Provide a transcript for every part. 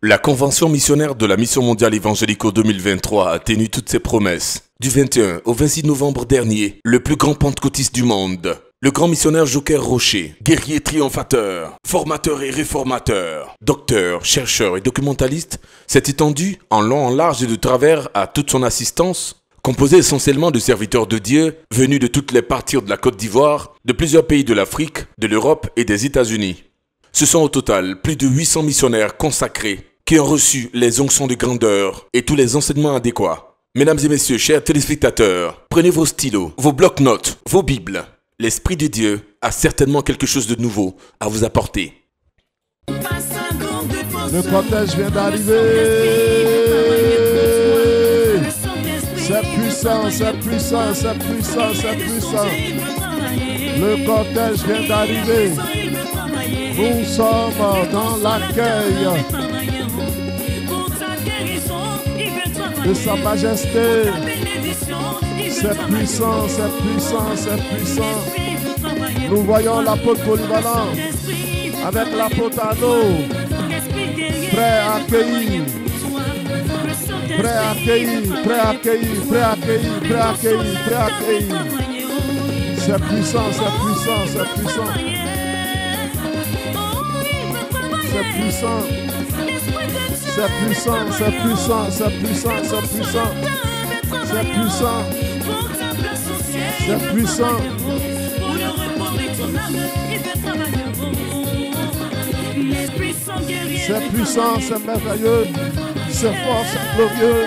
La Convention missionnaire de la Mission mondiale évangélique 2023 a tenu toutes ses promesses. Du 21 au 26 novembre dernier, le plus grand pentecôtiste du monde, le grand missionnaire Joker Rocher, guerrier triomphateur, formateur et réformateur, docteur, chercheur et documentaliste, s'est étendu en long, en large et de travers à toute son assistance, composée essentiellement de serviteurs de Dieu venus de toutes les parties de la Côte d'Ivoire, de plusieurs pays de l'Afrique, de l'Europe et des États-Unis. Ce sont au total plus de 800 missionnaires consacrés qui ont reçu les onctions de grandeur et tous les enseignements adéquats. Mesdames et messieurs, chers téléspectateurs, prenez vos stylos, vos blocs-notes, vos bibles. L'Esprit de Dieu a certainement quelque chose de nouveau à vous apporter. Le cortège vient d'arriver. C'est puissant, c'est puissant, c'est puissant, c'est puissant. Le cortège vient d'arriver. Nous sommes dans l'accueil de Sa Majesté. C'est puissant, c'est puissant, c'est puissant. Nous voyons l'apôtre polyvalent avec l'apôtre Anneau, prêt à accueillir, prêt à accueillir, prêt à accueillir, prêt à accueillir, prêt à accueillir, prêt à accueillir. C'est puissant, c'est puissant, c'est puissant. C'est puissant. C'est puissant, c'est puissant, c'est puissant, c'est puissant. C'est puissant. C'est puissant. C'est puissant, c'est merveilleux. C'est fort, c'est glorieux.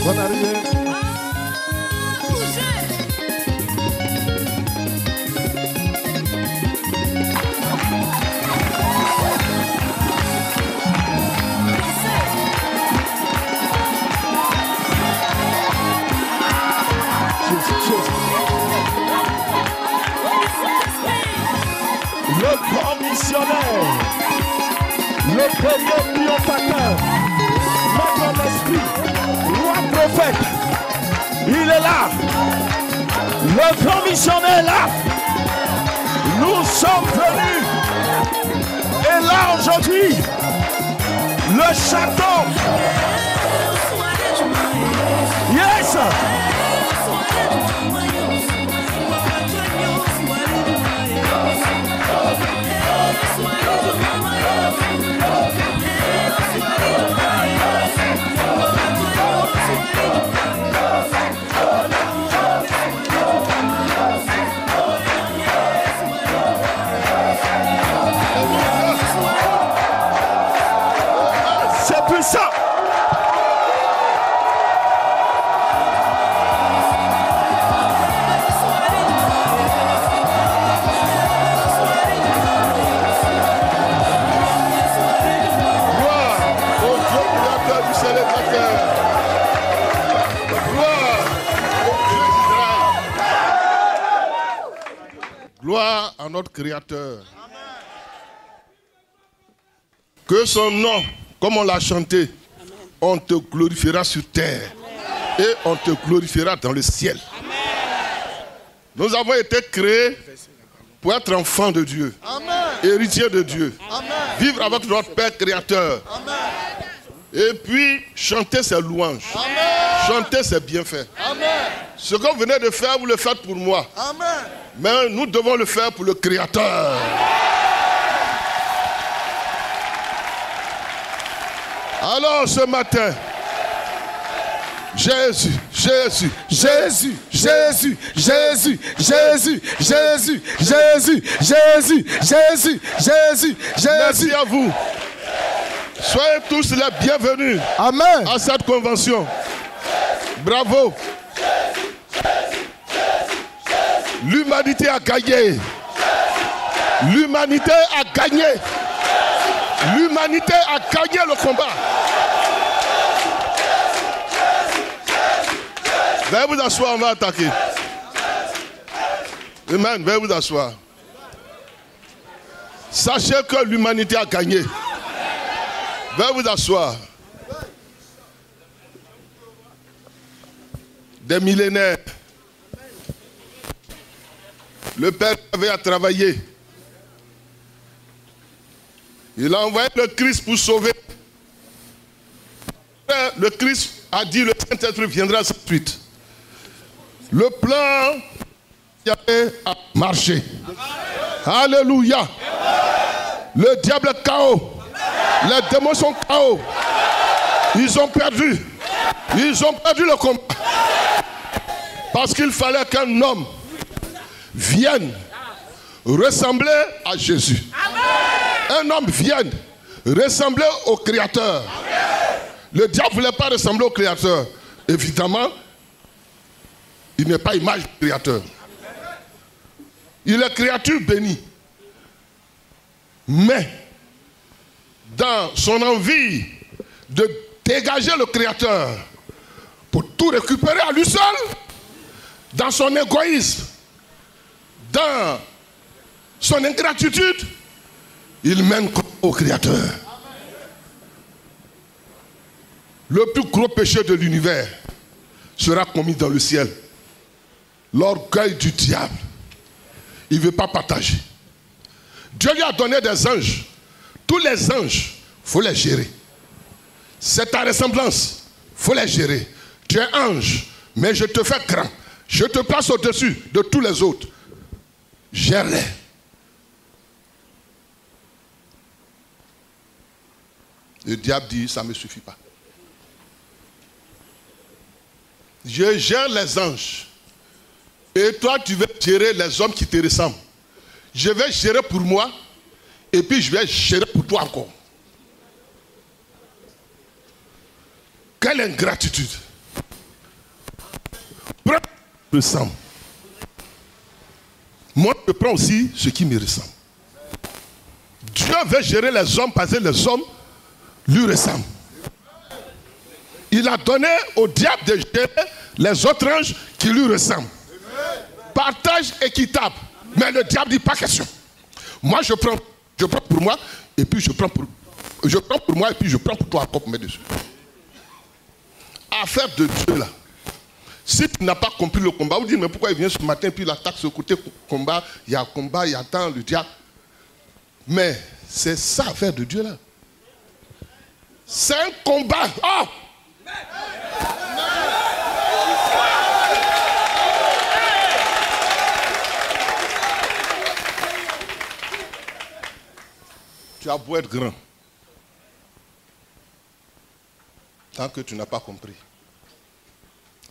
Bonne arrivée. Le grand missionnaire, le premier triomphateur, notre esprit, roi prophète, il est là. Le grand missionnaire est là. Nous sommes venus. Et là aujourd'hui, le château. Yes. C'est puissant. Gloire à notre Créateur. Que son nom, comme on l'a chanté, on te glorifiera sur terre et on te glorifiera dans le ciel. Nous avons été créés pour être enfants de Dieu, héritiers de Dieu, vivre avec notre Père Créateur. Et puis chanter ses louanges, chanter ses bienfaits. Ce que vous venez de faire, vous le faites pour moi. Mais nous devons le faire pour le Créateur. Alors ce matin, Jésus, Jésus, Jésus, Jésus, Jésus, Jésus, Jésus, Jésus, Jésus, Jésus, Jésus, merci à vous. Soyez tous les bienvenus. Amen. À cette convention. Bravo. L'humanité a gagné. L'humanité a gagné. L'humanité a gagné le combat. Veuillez vous asseoir, on va attaquer. Amen, veuillez vous asseoir. Sachez que l'humanité a gagné. Veuillez vous asseoir. Des millénaires. Le Père avait à travailler. Il a envoyé le Christ pour sauver. Le Christ a dit le Saint-Esprit viendra sans suite. Le plan a marché. Alléluia. Le diable est KO. Les démons sont KO. Ils ont perdu. Ils ont perdu le combat. Parce qu'il fallait qu'un homme vienne ressembler à Jésus. Un homme vienne ressembler au Créateur. Le diable ne voulait pas ressembler au Créateur. Évidemment, il n'est pas image du Créateur. Il est créature bénie. Mais, dans son envie de dégager le Créateur pour tout récupérer à lui seul, dans son égoïsme, dans son ingratitude, il mène au Créateur. Le plus gros péché de l'univers sera commis dans le ciel. L'orgueil du diable. Il ne veut pas partager. Dieu lui a donné des anges. Tous les anges, il faut les gérer. C'est ta ressemblance, il faut les gérer. Tu es ange, mais je te fais grand. Je te place au-dessus de tous les autres. Gère-les. Le diable dit, ça ne me suffit pas. Je gère les anges. Et toi, tu veux gérer les hommes qui te ressemblent. Je vais gérer pour moi. Et puis, je vais gérer pour toi encore. Quelle ingratitude. Prends ce qui me ressemble. Moi, je prends aussi ce qui me ressemble. Dieu veut gérer les hommes parce que les hommes lui ressemblent. Il a donné au diable de gérer les autres anges qui lui ressemblent. Partage équitable. Mais le diable dit pas question. Moi je prends pour moi et puis je prends pour moi et puis je prends pour toi encore pour mettre dessus. Affaire de Dieu là. Si tu n'as pas compris le combat, vous dites mais pourquoi il vient ce matin puis il attaque ce côté combat, il y a tant le diable. Mais c'est ça affaire de Dieu là. C'est un combat. Oh! Tu as beau être grand, tant que tu n'as pas compris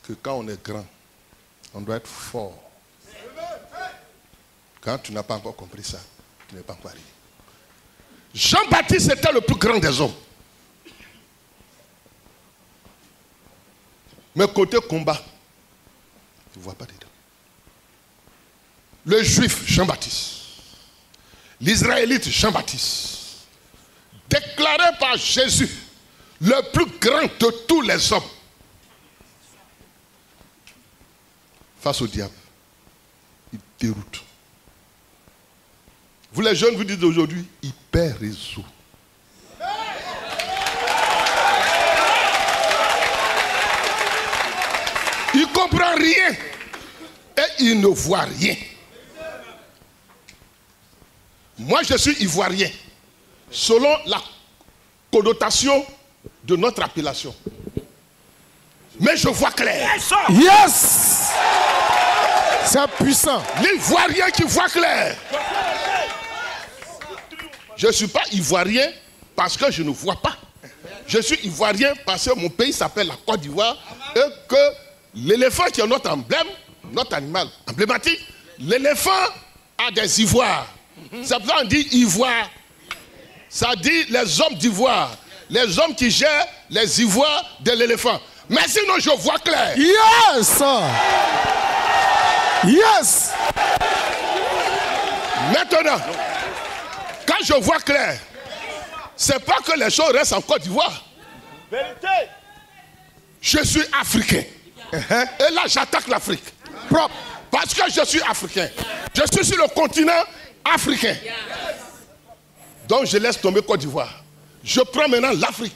que quand on est grand, on doit être fort. Quand tu n'as pas encore compris ça, tu n'es pas encore arrivé. Jean-Baptiste était le plus grand des hommes. Mais côté combat, tu ne vois pas dedans. Le juif Jean-Baptiste, l'israélite Jean-Baptiste, déclaré par Jésus, le plus grand de tous les hommes, face au diable, il déroute. Vous les jeunes, vous dites aujourd'hui, il perd réseau. Il ne comprend rien et il ne voit rien. Moi, je suis ivoirien, selon la connotation de notre appellation. Mais je vois clair. Yes! C'est puissant. L'ivoirien qui voit clair. Je ne suis pas ivoirien parce que je ne vois pas. Je suis ivoirien parce que mon pays s'appelle la Côte d'Ivoire et que l'éléphant qui est notre emblème, notre animal emblématique, l'éléphant a des ivoires. C'est pour ça qu'on dit ivoire. Ça dit les hommes d'ivoire. Les hommes qui gèrent les ivoires de l'éléphant. Mais sinon je vois clair. Yes! Yes! Maintenant, quand je vois clair, c'est pas que les choses restent en Côte d'Ivoire. Vérité. Je suis africain. Et là j'attaque l'Afrique. Parce que je suis africain. Je suis sur le continent africain. Donc je laisse tomber Côte d'Ivoire. Je prends maintenant l'Afrique.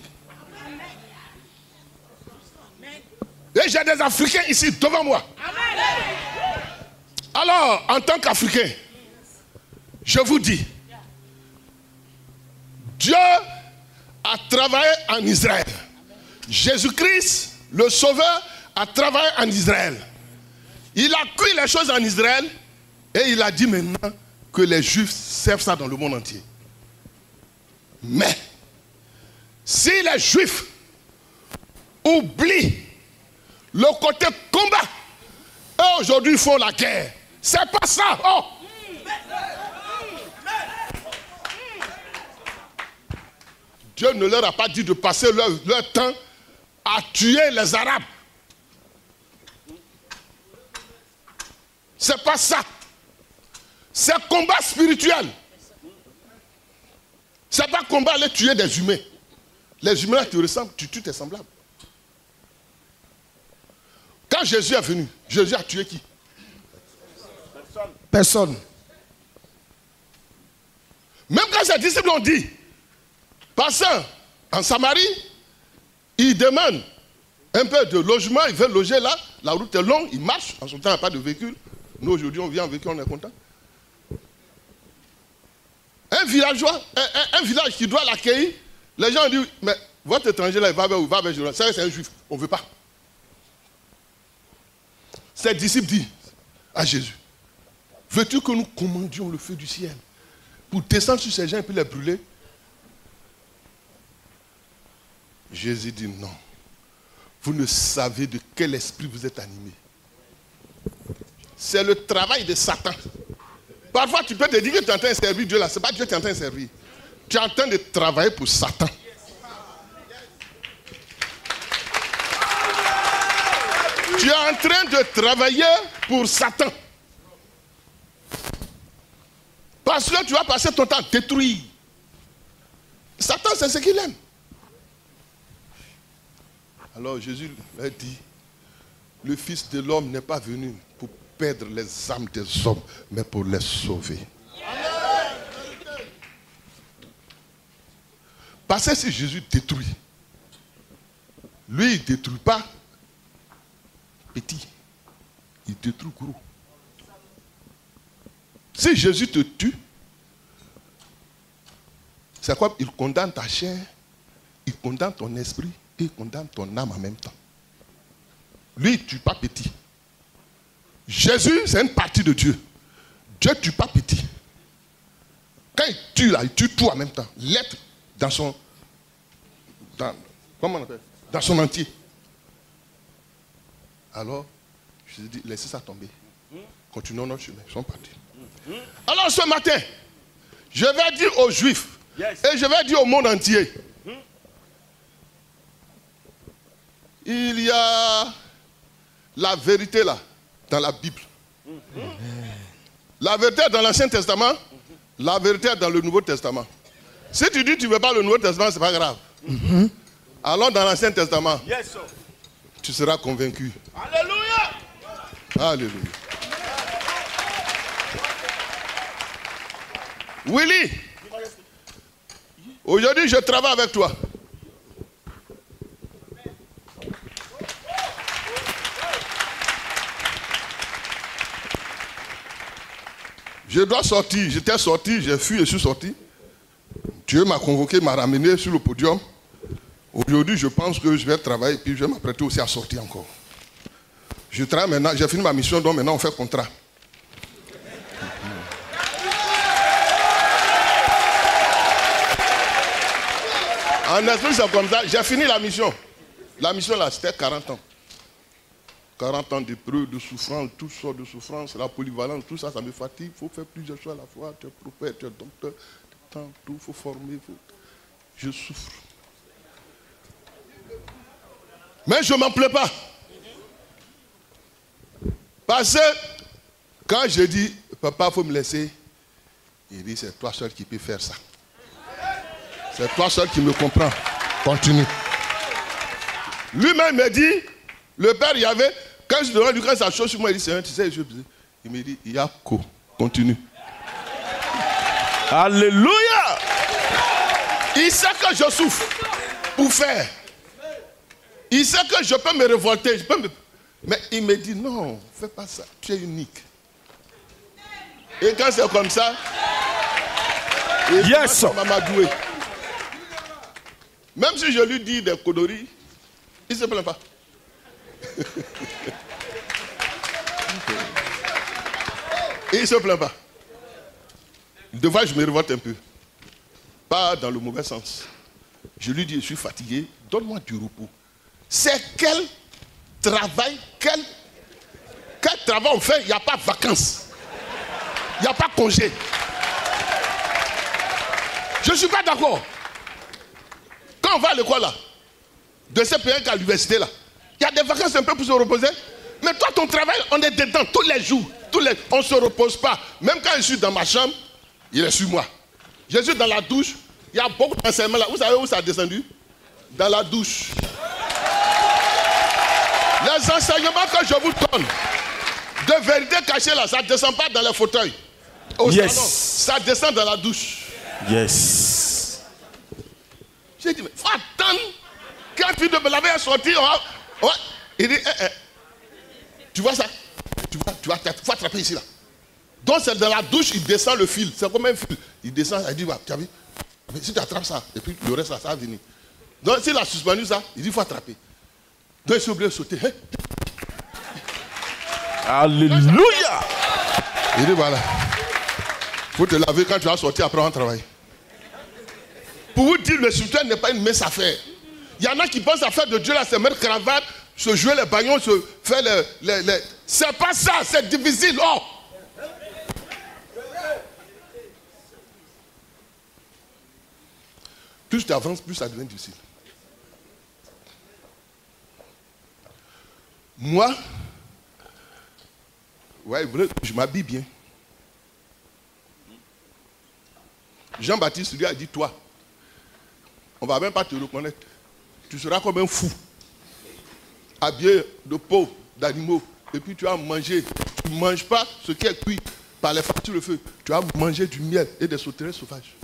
Et j'ai des Africains ici devant moi. Alors, en tant qu'Africain, je vous dis, Dieu a travaillé en Israël. Jésus-Christ, le Sauveur, a travaillé en Israël. Il a cuit les choses en Israël et il a dit maintenant que les Juifs servent ça dans le monde entier. Mais, si les Juifs oublient le côté combat, eux aujourd'hui font la guerre. C'est pas ça. Oh. Dieu ne leur a pas dit de passer leur temps à tuer les Arabes. C'est pas ça. C'est combat spirituel. C'est pas combat aller tuer des humains. Les humains te ressemblent, tu tues tes semblables. Quand Jésus est venu, Jésus a tué qui? Personne. Même quand ses disciples ont dit, passant en Samarie, ils demandent un peu de logement, ils veulent loger là, la route est longue, ils marchent, en ce temps il n'y a pas de véhicule. Nous aujourd'hui on vient en véhicule, on est content. Un villageois, un village qui doit l'accueillir, les gens disent, mais votre étranger là, il va vers où? Il va vers Jérusalem. C'est un juif, on ne veut pas. Ses disciples disent à Jésus, veux-tu que nous commandions le feu du ciel pour descendre sur ces gens et puis les brûler? Jésus dit non. Vous ne savez de quel esprit vous êtes animé. C'est le travail de Satan. Parfois tu peux te dire que tu es en train de servir Dieu là. Ce n'est pas Dieu que tu es en train de servir. Tu es en train de travailler pour Satan. Tu es en train de travailler pour Satan. Parce que tu vas passer ton temps à détruire. Satan, c'est ce qu'il aime. Alors Jésus a dit, le Fils de l'homme n'est pas venu pour perdre les âmes des hommes, mais pour les sauver. Parce que si Jésus détruit, lui il ne détruit pas petit, il détruit gros. Si Jésus te tue, c'est quoi? Il condamne ta chair, il condamne ton esprit et il condamne ton âme en même temps. Lui, il ne tue pas petit. Jésus, c'est une partie de Dieu. Dieu ne tue pas petit. Quand il tue là, il tue tout en même temps. L'être dans son... comment on appelle? Dans son entier. Alors, je dis, laissez ça tomber. Continuons notre chemin. Ils sont partis. Alors ce matin, je vais dire aux Juifs, et je vais dire au monde entier, il y a la vérité là, dans la Bible. La vérité est dans l'Ancien Testament, la vérité est dans le Nouveau Testament. Si tu dis que tu ne veux pas le Nouveau Testament, ce n'est pas grave. Alors dans l'Ancien Testament, tu seras convaincu. Alléluia! Alléluia. Willy, aujourd'hui je travaille avec toi. Je dois sortir, j'étais sorti, j'ai fui et je suis sorti. Dieu m'a convoqué, m'a ramené sur le podium. Aujourd'hui, je pense que je vais travailler et puis je vais m'apprêter aussi à sortir encore. Je travaille maintenant, j'ai fini ma mission, donc maintenant on fait contrat. En esprit, c'est comme ça, j'ai fini la mission. La mission là, c'était 40 ans. 40 ans d'épreuves, de souffrance, toutes sortes de souffrances, la polyvalence, tout ça, ça me fatigue. Il faut faire plusieurs choses à la fois. Tu es prophète, tu es docteur, tout, il faut former. Je souffre. Mais je ne m'en plais pas. Parce que quand je dis, papa, il faut me laisser, il dit, c'est toi seul qui peux faire ça. C'est toi seul qui me comprends. Continue. Lui-même me dit, le père, il y avait, quand je demande quand ça chose sur moi, il dit, c'est un, tu sais, il me dit, il y a quoi? Continue. Alléluia! Il sait que je souffre pour faire. Il sait que je peux me révolter. Mais il me dit non, fais pas ça. Tu es unique. Et quand c'est comme ça, yes. il m'a m'adoué. Même si je lui dis des conneries, il ne se plaint pas. Et il ne se plaint pas. Des fois, je me révolte un peu. Pas dans le mauvais sens. Je lui dis, je suis fatigué, donne-moi du repos. C'est quel travail, quel travail on fait, il n'y a pas de vacances. Il n'y a pas de congé. Je ne suis pas d'accord. Quand on va à l'école là, de CP1 à l'université là, il y a des vacances un peu pour se reposer. Mais toi, ton travail, on est dedans tous les jours. On ne se repose pas. Même quand je suis dans ma chambre, il est sur moi. Je suis dans la douche, il y a beaucoup d'enseignements là. Vous savez où ça a descendu? Dans la douche. Les enseignements que je vous donne, de vérité cachée là, ça ne descend pas dans les fauteuils. Au salon, ça descend dans la douche. Yes. J'ai dit, mais faut attendre. Quand tu de me laver à sortir, ouais. Il dit, tu vois ça? Tu vas faut attraper ici là. Donc c'est dans la douche, il descend le fil. C'est comme un fil. Il descend, il dit, tu as vu? Mais si tu attrapes ça, et puis le reste là, ça va venir. Donc s'il a suspendu ça, il dit, il faut attraper. Donc il s'est obligé de sauter. Alléluia. Il dit, voilà. Il faut te laver quand tu vas sortir après un travail. Pour vous dire, le soutien n'est pas une mince affaire. Il y en a qui pensent à faire de Dieu là, se mettre cravate, se jouer les bagnons, se faire les... C'est pas ça, c'est difficile. Oh! Plus tu avances, plus ça devient difficile. Moi, ouais, je m'habille bien. Jean-Baptiste lui a dit, toi, on ne va même pas te reconnaître. Tu seras comme un fou. Habillé de peau d'animaux. Et puis tu vas manger. Tu ne manges pas ce qui est cuit par les feux sur le feu. Tu vas manger du miel et des sauterelles sauvages.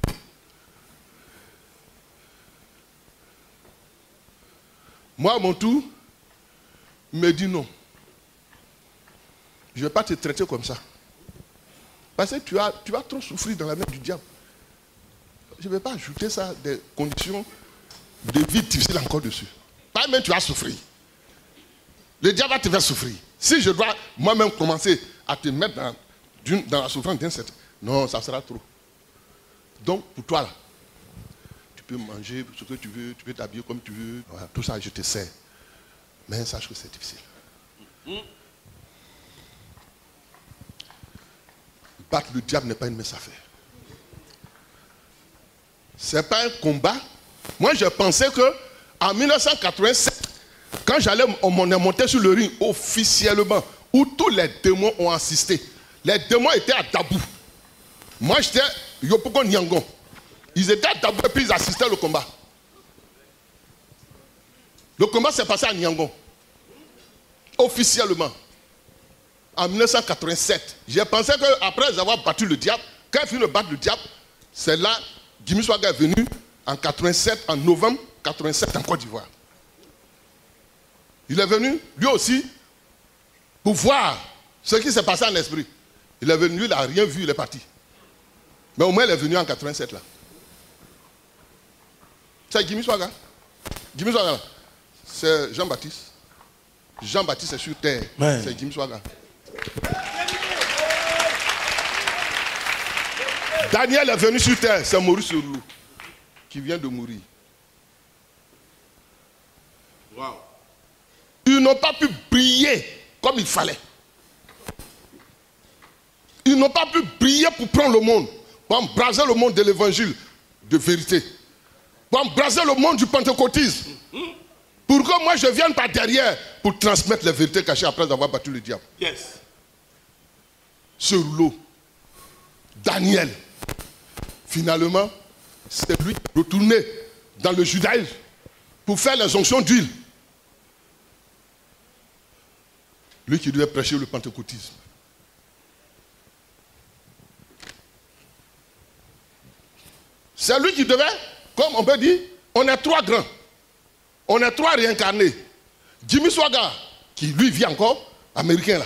Moi, à mon tour, il me dit non. Je ne vais pas te traiter comme ça. Parce que tu vas trop souffrir dans la main du diable. Je ne vais pas ajouter ça des conditions de vie difficiles encore dessus. Pas même tu vas souffrir. Le diable va te faire souffrir. Si je dois moi-même commencer à te mettre dans la souffrance d'un certain... Non, ça sera trop. Donc, pour toi, là, tu peux manger ce que tu veux, tu peux t'habiller comme tu veux. Voilà, tout ça, je te sers. Mais sache que c'est difficile. Battre le diable n'est pas une mince affaire. Ce n'est pas un combat. Moi, je pensais qu'en 1987, quand on est monté sur le ring officiellement, où tous les démons ont assisté, les démons étaient à Dabou. Moi, j'étais Yopoko Nyangon. Ils étaient à Dabou et puis ils assistaient au combat. Le combat s'est passé à Nyangon. Officiellement. En 1987. J'ai pensé qu'après avoir battu le diable, quand il finit de battre le diable, c'est là, Jimmy Swaggart est venu en 87, en novembre 87 en Côte d'Ivoire. Il est venu, lui aussi, pour voir ce qui s'est passé en esprit. Il est venu, il n'a rien vu, il est parti. Mais au moins, il est venu en 87 là. C'est Jimmy Swaggart. Jimmy Swaggart, c'est Jean-Baptiste. Jean-Baptiste est sur terre. Ouais. C'est Jimmy Swaggart. Daniel est venu sur terre, c'est Maurice Roulou qui vient de mourir. Wow. Ils n'ont pas pu briller comme il fallait. Ils n'ont pas pu briller pour prendre le monde, pour embraser le monde de l'évangile de vérité, pour embraser le monde du pentecôtisme. Pour que moi je vienne par derrière pour transmettre les vérités cachées après avoir battu le diable. Yes. Ce rouleau, Daniel, finalement, c'est lui qui est retourné dans le judaïsme pour faire les onctions d'huile. Lui qui devait prêcher le pentecôtisme. C'est lui qui devait comme on peut dire, on est 3 grands. On est 3 réincarnés. Jimmy Swaggart, qui lui vit encore, américain là.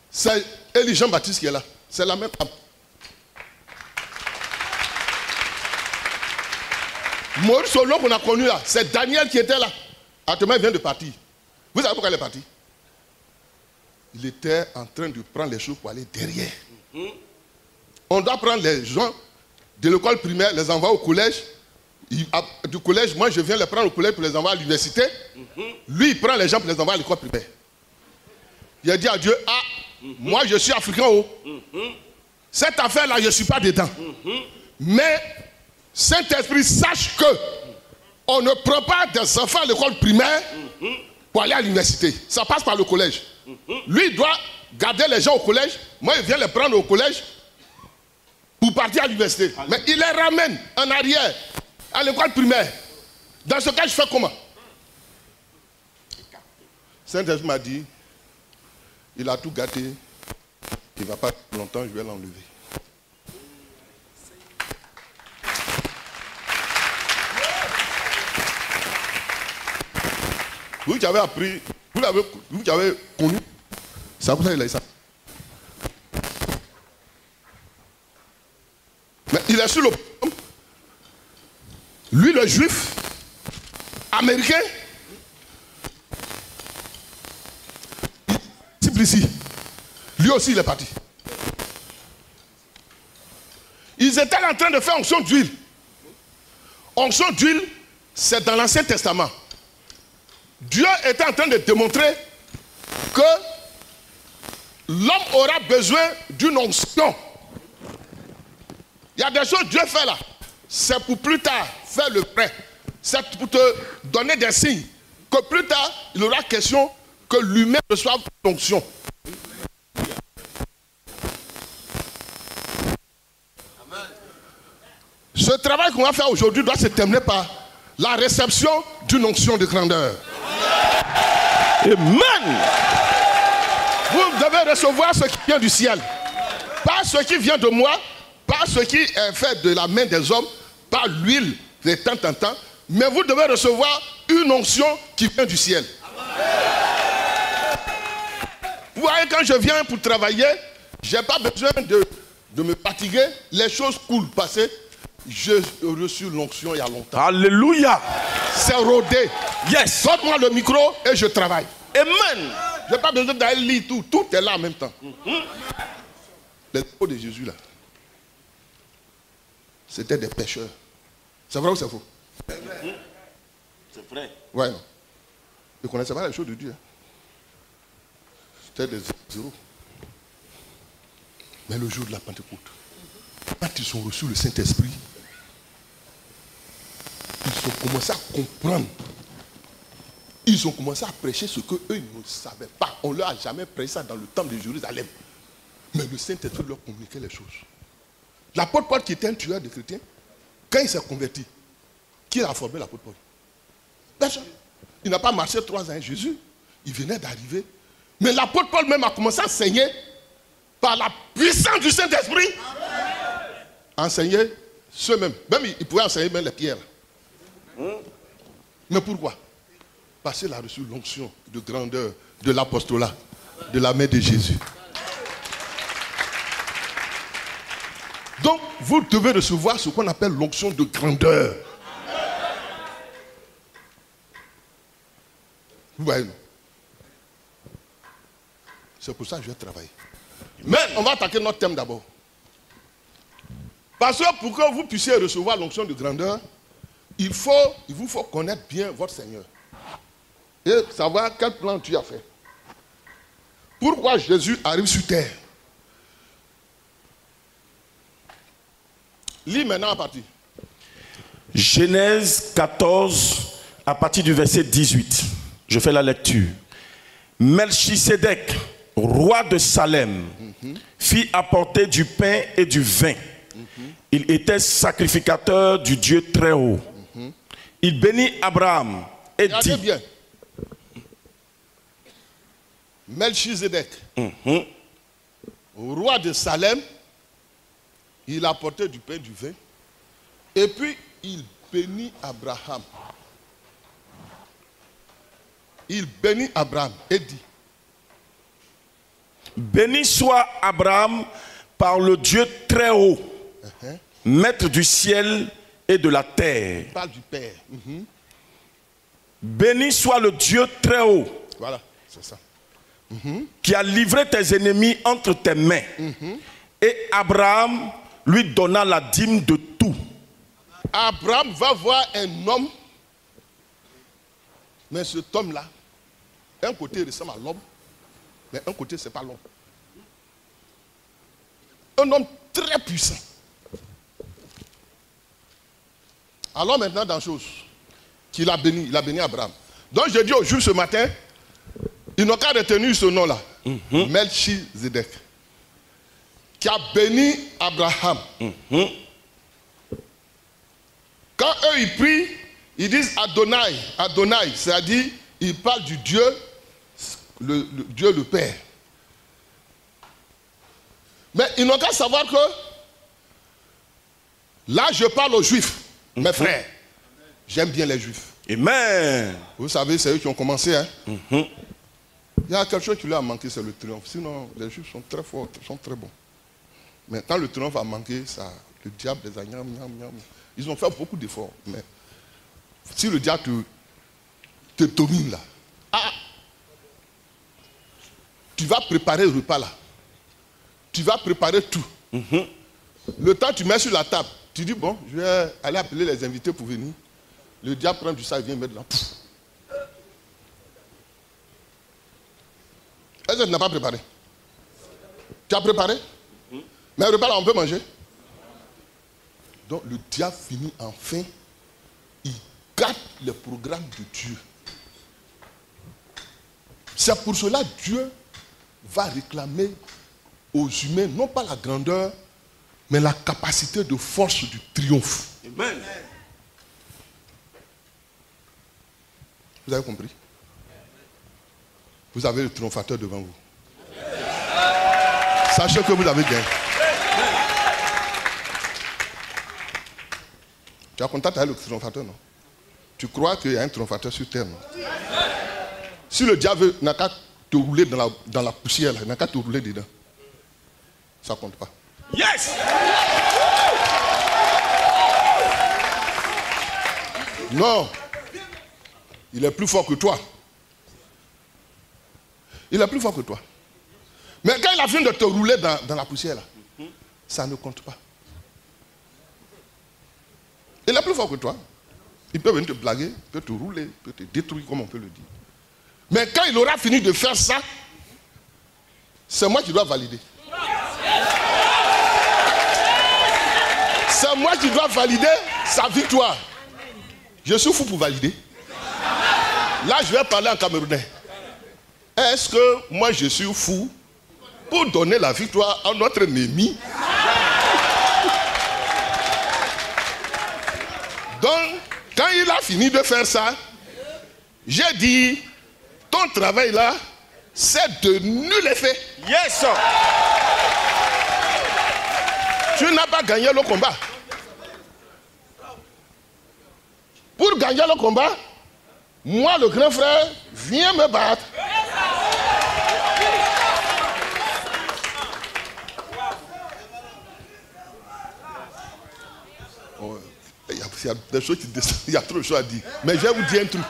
C'est Élie Jean-Baptiste qui est là. C'est la même. Maurice Solo qu'on a connu là, c'est Daniel qui était là. Actuellement, il vient de partir. Vous savez pourquoi il est parti? Il était en train de prendre les choses pour aller derrière. On doit prendre les gens de l'école primaire, les envoyer au collège. Du collège, moi je viens les prendre au collège pour les envoyer à l'université. Lui, il prend les gens pour les envoyer à l'école primaire. Il a dit à Dieu, ah, moi je suis africain. Cette affaire-là, je ne suis pas dedans. Mais Saint-Esprit, sache que on ne prend pas des enfants à l'école primaire pour aller à l'université. Ça passe par le collège. Lui, il doit garder les gens au collège. Moi, il vient les prendre au collège pour partir à l'université. Mais il les ramène en arrière à l'école primaire. Dans ce cas, je fais comment? Saint-Esprit m'a dit, il a tout gâté. Il ne va pas longtemps, je vais l'enlever. Vous qui avez appris, vous qui avez connu, c'est pour ça qu'il a dit ça. Mais il est sur le... Lui, le juif, américain, ici, lui aussi, il est parti. Ils étaient en train de faire onction d'huile. Onction d'huile, c'est dans l'Ancien Testament. Dieu était en train de démontrer que l'homme aura besoin d'une onction. Il y a des choses que Dieu fait là. C'est pour plus tard faire le prêt. C'est pour te donner des signes. Que plus tard, il aura question que lui-même reçoive l'onction. Ce travail qu'on va faire aujourd'hui doit se terminer par la réception d'une onction de grandeur. Amen. Vous devez recevoir ce qui vient du ciel. Pas ce qui vient de moi, pas ce qui est fait de la main des hommes, pas l'huile de temps en temps, mais vous devez recevoir une onction qui vient du ciel. Vous voyez, quand je viens pour travailler, je n'ai pas besoin de me fatiguer, les choses coulent, passées. J'ai reçu l'onction il y a longtemps. Alléluia. C'est rodé. Yes. Donne-moi le micro et je travaille. Amen. Je n'ai pas besoin d'aller lire tout. Tout est là en même temps. Les peaux de Jésus là, c'était des pécheurs. C'est vrai ou c'est faux? C'est vrai. Ouais. Ils ne connaissaient pas les choses de Dieu. C'était des zéros. Mais le jour de la Pentecôte, quand ils ont reçu le Saint-Esprit, ils ont commencé à comprendre. Ils ont commencé à prêcher ce qu'eux ne savaient pas. On ne leur a jamais prêché ça dans le temple de Jérusalem. Mais le Saint-Esprit leur communiquait les choses. L'apôtre Paul, qui était un tueur de chrétiens, quand il s'est converti, qui a formé l'apôtre Paul? Personne. Il n'a pas marché 3 ans avec Jésus. Il venait d'arriver. Mais l'apôtre Paul même a commencé à enseigner par la puissance du Saint-Esprit. Enseigner ceux-mêmes. Même il pouvait enseigner même les pierres. Mais pourquoi? Parce qu'il a reçu l'onction de grandeur de l'apostolat, de la main de Jésus. Donc, vous devez recevoir ce qu'on appelle l'onction de grandeur. Vous voyez, non? C'est pour ça que je vais travailler. Mais on va attaquer notre thème d'abord. Parce que pour que vous puissiez recevoir l'onction de grandeur, il vous faut connaître bien votre Seigneur. Et savoir quel plan tu as fait. Pourquoi Jésus arrive sur terre? Lis maintenant à partir. Genèse 14, à partir du verset 18. Je fais la lecture. Melchisédek, roi de Salem, fit apporter du pain et du vin. Il était sacrificateur du Dieu très haut. Il bénit Abraham et dit... bien. Melchisédek, roi de Salem, il apportait du pain et du vin. Et puis, il bénit Abraham. Il bénit Abraham et dit, béni soit Abraham par le Dieu très haut, maître du ciel et de la terre. il parle du Père. Béni soit le Dieu très haut, Voilà, c'est ça. qui a livré tes ennemis entre tes mains. Et Abraham lui donna la dîme de tout. Abraham va voir un homme, mais cet homme-là, un côté ressemble à l'homme, mais un côté, ce n'est pas l'homme. Un homme très puissant. Alors maintenant, dans la chose qu'il a béni Abraham. Donc je dis aux Juifs ce matin, ils n'ont qu'à retenir ce nom-là, Melchizedek, qui a béni Abraham. Quand eux ils prient, ils disent Adonai, Adonai, c'est-à-dire ils parlent du Dieu, le Dieu le Père. Mais ils n'ont qu'à savoir que là je parle aux Juifs, mes frères. J'aime bien les Juifs. Amen. Vous savez, c'est eux qui ont commencé. Hein? Il y a quelque chose qui leur a manqué, c'est le triomphe. Sinon, les Juifs sont très forts, sont très bons. Mais quand le triomphe a manqué, ça, le diable les a gnam. Ils ont fait beaucoup d'efforts. Mais si le diable te domine là, tu vas préparer le repas là. Tu vas préparer tout. Le temps tu mets sur la table, tu dis bon, je vais aller appeler les invités pour venir. Le diable prend du sang et vient mettre là. Est-ce que tu n'as pas préparé? Tu as préparé? Mais le repas là, on peut manger. Donc le diable finit enfin, il gâte le programme de Dieu. C'est pour cela que Dieu va réclamer aux humains, non pas la grandeur, mais la capacité de force du triomphe. Amen. Vous avez compris? Vous avez le triomphateur devant vous. Sachez que vous avez gagné. Tu as contact avec le triomphateur, non? Tu crois qu'il y a un triomphateur sur terre, non? Si le diable n'a qu'à te rouler dans la poussière, il n'a qu'à te rouler dedans. Ça ne compte pas. Yes! Non. Il est plus fort que toi. Il est plus fort que toi. Mais quand il a fini de te rouler dans la poussière, là, ça ne compte pas. Il est plus fort que toi. Il peut venir te blaguer, il peut te rouler, il peut te détruire, comme on peut le dire. Mais quand il aura fini de faire ça, c'est moi qui dois valider. C'est moi qui dois valider sa victoire. Je suis fou pour valider. Là, je vais parler en camerounais. Est-ce que moi, je suis fou pour donner la victoire à notre ennemi? Donc, quand il a fini de faire ça, j'ai dit, ton travail là, c'est de nul effet. Yes! Tu n'as pas gagné le combat. Pour gagner le combat, moi, le grand frère, viens me battre. Oh, il y a des choses qui descendent, il y a trop de choses à dire. Mais je vais vous dire un truc.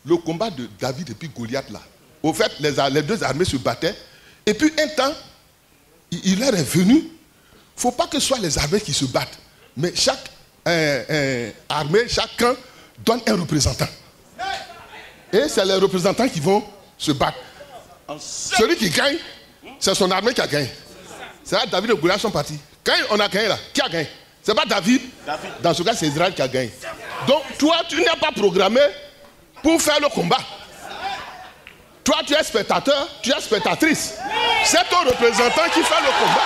Le combat de David et puis Goliath là, au fait, les deux armées se battaient. Et puis un temps, il leur est venu. Il ne faut pas que ce soit les armées qui se battent. Mais chaque armée, chacun donne un représentant. Et c'est les représentants qui vont se battre. Celui qui gagne, c'est son armée qui a gagné. C'est là David et Goliath sont partis. Quand on a gagné là, qui a gagné? Ce n'est pas David. Dans ce cas, c'est Israël qui a gagné. Donc toi, tu n'es pas programmé pour faire le combat. Toi, tu es spectateur, tu es spectatrice. C'est ton représentant qui fait le combat.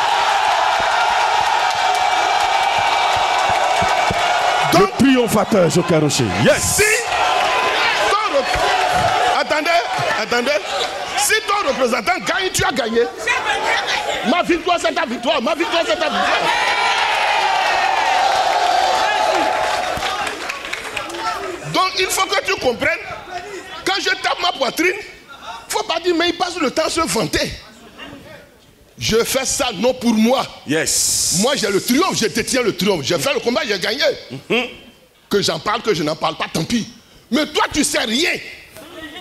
Le triomphateur, Joker Rocher. Yes! Attendez. Si ton représentant gagne, tu as gagné. Ma victoire, c'est ta victoire. Ma victoire, c'est ta victoire. comprennent. Quand je tape ma poitrine, il ne faut pas dire, mais il passe le temps à se vanter. Je fais ça non pour moi. Yes. Moi, j'ai le triomphe, je détiens le triomphe. J'ai fait le combat, j'ai gagné. Que j'en parle, que je n'en parle pas, tant pis. Mais toi, tu ne sais rien.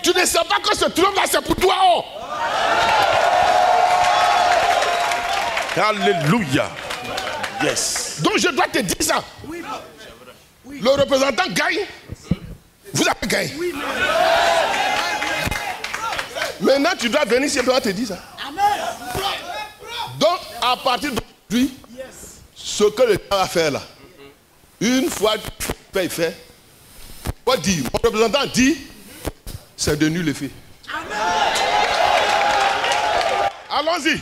Tu ne sais pas que ce triomphe-là, c'est pour toi. Oh. Alléluia. Yes. Donc, je dois te dire ça. Le représentant gagne. Vous avez gagné. Maintenant, tu dois venir ici et te dire ça. Donc, à partir d'aujourd'hui, ce que le gars va faire là, une fois qu'il fait, on va dire, mon représentant dit, c'est de nul effet. Allons-y.